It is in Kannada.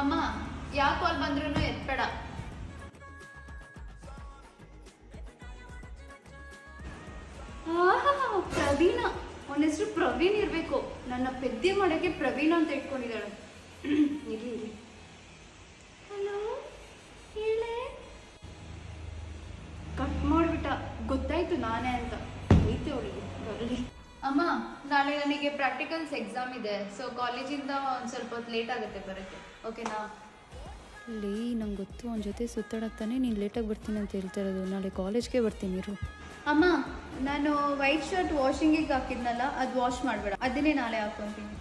ಅಮ್ಮ ಯಾವ ಕಾಲ್ ಬಂದ್ರೂ ಎತ್ಬೇಡ. ಪ್ರವೀಣ, ಅವನ ಹೆಸರು ಪ್ರವೀಣ್ ಇರಬೇಕು. ನನ್ನ ಪೆದ್ದೆ ಮಾಡೋಕ್ಕೆ ಪ್ರವೀಣ ಅಂತ ಇಟ್ಕೊಂಡಿದ್ದಾಳೆ. ಇರಿ ಇರಿ. ಹಲೋ, ಹೇಳೆ. ಕಟ್ ಮಾಡಿಬಿಟ್ಟ. ಗೊತ್ತಾಯ್ತು ನಾನೇ ಅಂತ. ಐತೆ ಅವಳಿಗೆ ಬರಲಿ. ಅಮ್ಮ, ನಾಳೆ ನನಗೆ ಪ್ರಾಕ್ಟಿಕಲ್ಸ್ ಎಕ್ಸಾಮ್ ಇದೆ. ಸೊ ಕಾಲೇಜಿಂದ ಒಂದು ಸ್ವಲ್ಪ ಹೊತ್ತು ಲೇಟ್ ಆಗುತ್ತೆ ಬರೋಕ್ಕೆ. ಓಕೆನಾ? ಲೇ, ನಂಗೆ ಗೊತ್ತು ಅವನ ಜೊತೆ ಸುತ್ತಾಡತ್ತಾನೆ ನೀನು ಲೇಟಾಗಿ ಬರ್ತೀನಿ ಅಂತ ಹೇಳ್ತಾ ಇರೋದು. ನಾಳೆ ಕಾಲೇಜ್ಗೆ ಬರ್ತೀನಿ ಇರು. ಅಮ್ಮ, ನಾನು ವೈಟ್ ಶರ್ಟ್ ವಾಷಿಂಗಿಗೆ ಹಾಕಿದ್ನಲ್ಲ, ಅದು ವಾಶ್ ಮಾಡಬೇಡ, ಅದನ್ನೇ ನಾಳೆ ಹಾಕ್ಕೊತೀನಿ.